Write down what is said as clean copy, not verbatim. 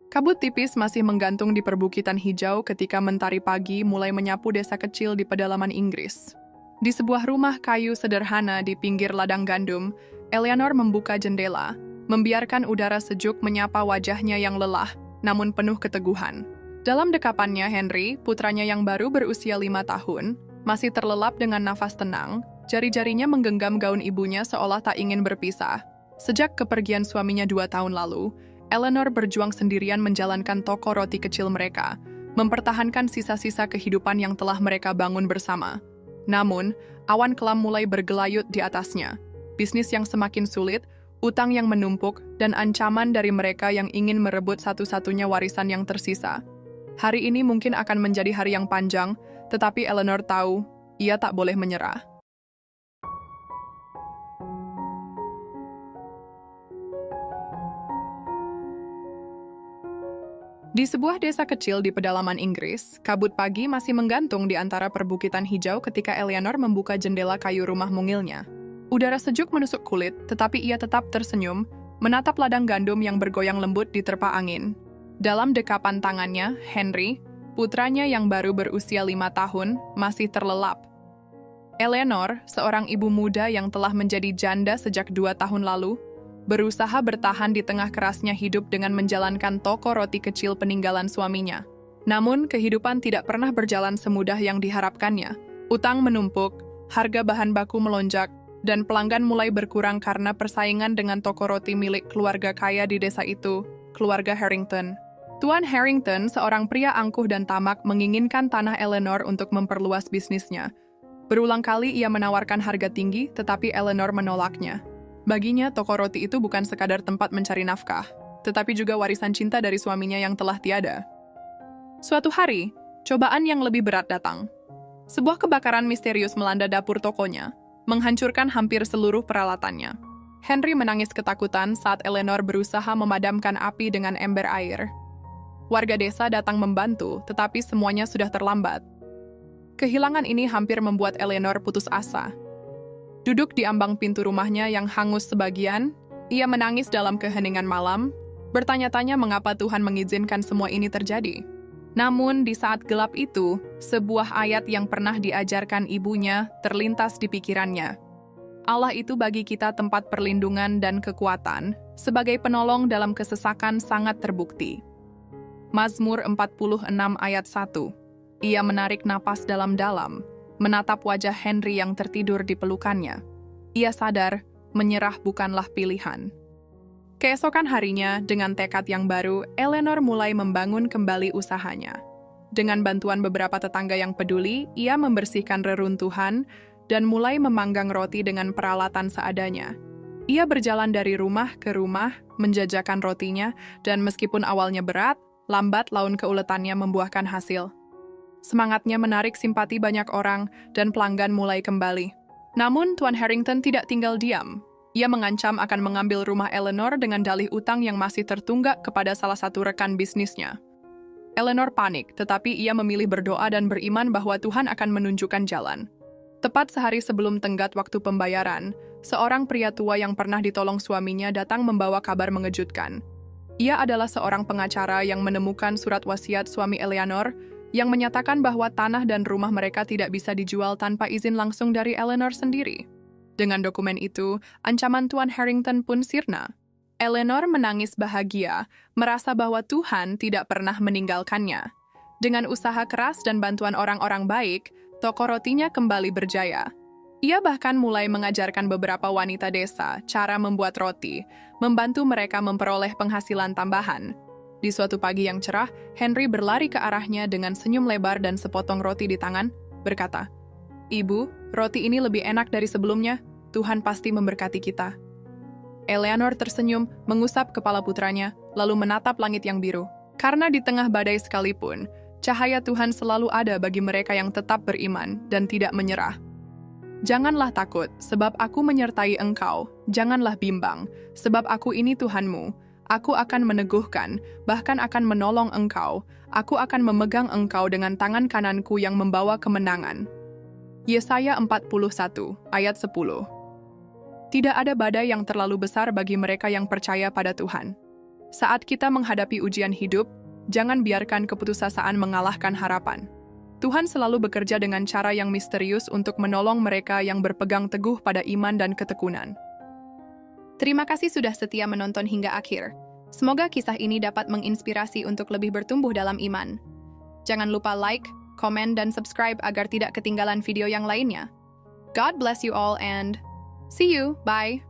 Kabut tipis masih menggantung di perbukitan hijau ketika mentari pagi mulai menyapu desa kecil di pedalaman Inggris. Di sebuah rumah kayu sederhana di pinggir ladang gandum, Eleanor membuka jendela, membiarkan udara sejuk menyapa wajahnya yang lelah, namun penuh keteguhan. Dalam dekapannya, Henry, putranya yang baru berusia 5 tahun, masih terlelap dengan nafas tenang, jari-jarinya menggenggam gaun ibunya seolah tak ingin berpisah. Sejak kepergian suaminya 2 tahun lalu, Eleanor berjuang sendirian menjalankan toko roti kecil mereka, mempertahankan sisa-sisa kehidupan yang telah mereka bangun bersama. Namun, awan kelam mulai bergelayut di atasnya. Bisnis yang semakin sulit, utang yang menumpuk, dan ancaman dari mereka yang ingin merebut satu-satunya warisan yang tersisa. Hari ini mungkin akan menjadi hari yang panjang, tetapi Eleanor tahu, ia tak boleh menyerah. Di sebuah desa kecil di pedalaman Inggris, kabut pagi masih menggantung di antara perbukitan hijau ketika Eleanor membuka jendela kayu rumah mungilnya. Udara sejuk menusuk kulit, tetapi ia tetap tersenyum, menatap ladang gandum yang bergoyang lembut di terpa angin. Dalam dekapan tangannya, Henry, putranya yang baru berusia 5 tahun, masih terlelap. Eleanor, seorang ibu muda yang telah menjadi janda sejak 2 tahun lalu, berusaha bertahan di tengah kerasnya hidup dengan menjalankan toko roti kecil peninggalan suaminya. Namun, kehidupan tidak pernah berjalan semudah yang diharapkannya. Utang menumpuk, harga bahan baku melonjak, dan pelanggan mulai berkurang karena persaingan dengan toko roti milik keluarga kaya di desa itu, keluarga Harrington. Tuan Harrington, seorang pria angkuh dan tamak, menginginkan tanah Eleanor untuk memperluas bisnisnya. Berulang kali ia menawarkan harga tinggi, tetapi Eleanor menolaknya. Baginya, toko roti itu bukan sekadar tempat mencari nafkah, tetapi juga warisan cinta dari suaminya yang telah tiada. Suatu hari, cobaan yang lebih berat datang. Sebuah kebakaran misterius melanda dapur tokonya, menghancurkan hampir seluruh peralatannya. Henry menangis ketakutan saat Eleanor berusaha memadamkan api dengan ember air. Warga desa datang membantu, tetapi semuanya sudah terlambat. Kehilangan ini hampir membuat Eleanor putus asa. Duduk di ambang pintu rumahnya yang hangus sebagian, ia menangis dalam keheningan malam, bertanya-tanya mengapa Tuhan mengizinkan semua ini terjadi. Namun, di saat gelap itu, sebuah ayat yang pernah diajarkan ibunya terlintas di pikirannya. Allah itu bagi kita tempat perlindungan dan kekuatan, sebagai penolong dalam kesesakan sangat terbukti. Mazmur 46 ayat 1. Ia menarik napas dalam-dalam, menatap wajah Henry yang tertidur di pelukannya. Ia sadar, menyerah bukanlah pilihan. Keesokan harinya, dengan tekad yang baru, Eleanor mulai membangun kembali usahanya. Dengan bantuan beberapa tetangga yang peduli, ia membersihkan reruntuhan dan mulai memanggang roti dengan peralatan seadanya. Ia berjalan dari rumah ke rumah, menjajakan rotinya, dan meskipun awalnya berat, lambat laun keuletannya membuahkan hasil. Semangatnya menarik simpati banyak orang, dan pelanggan mulai kembali. Namun, Tuan Harrington tidak tinggal diam. Ia mengancam akan mengambil rumah Eleanor dengan dalih utang yang masih tertunggak kepada salah satu rekan bisnisnya. Eleanor panik, tetapi ia memilih berdoa dan beriman bahwa Tuhan akan menunjukkan jalan. Tepat sehari sebelum tenggat waktu pembayaran, seorang pria tua yang pernah ditolong suaminya datang membawa kabar mengejutkan. Ia adalah seorang pengacara yang menemukan surat wasiat suami Eleanor yang menyatakan bahwa tanah dan rumah mereka tidak bisa dijual tanpa izin langsung dari Eleanor sendiri. Dengan dokumen itu, ancaman Tuan Harrington pun sirna. Eleanor menangis bahagia, merasa bahwa Tuhan tidak pernah meninggalkannya. Dengan usaha keras dan bantuan orang-orang baik, toko rotinya kembali berjaya. Ia bahkan mulai mengajarkan beberapa wanita desa cara membuat roti, membantu mereka memperoleh penghasilan tambahan. Di suatu pagi yang cerah, Henry berlari ke arahnya dengan senyum lebar dan sepotong roti di tangan, berkata, "Ibu, roti ini lebih enak dari sebelumnya. Tuhan pasti memberkati kita." Eleanor tersenyum, mengusap kepala putranya, lalu menatap langit yang biru. Karena di tengah badai sekalipun, cahaya Tuhan selalu ada bagi mereka yang tetap beriman dan tidak menyerah. "Janganlah takut, sebab aku menyertai engkau. Janganlah bimbang, sebab aku ini Tuhanmu. Aku akan meneguhkan, bahkan akan menolong engkau. Aku akan memegang engkau dengan tangan kananku yang membawa kemenangan." Yesaya 41, ayat 10. Tidak ada badai yang terlalu besar bagi mereka yang percaya pada Tuhan. Saat kita menghadapi ujian hidup, jangan biarkan keputusasaan mengalahkan harapan. Tuhan selalu bekerja dengan cara yang misterius untuk menolong mereka yang berpegang teguh pada iman dan ketekunan. Terima kasih sudah setia menonton hingga akhir. Semoga kisah ini dapat menginspirasi untuk lebih bertumbuh dalam iman. Jangan lupa like, komen, dan subscribe agar tidak ketinggalan video yang lainnya. God bless you all and see you. Bye.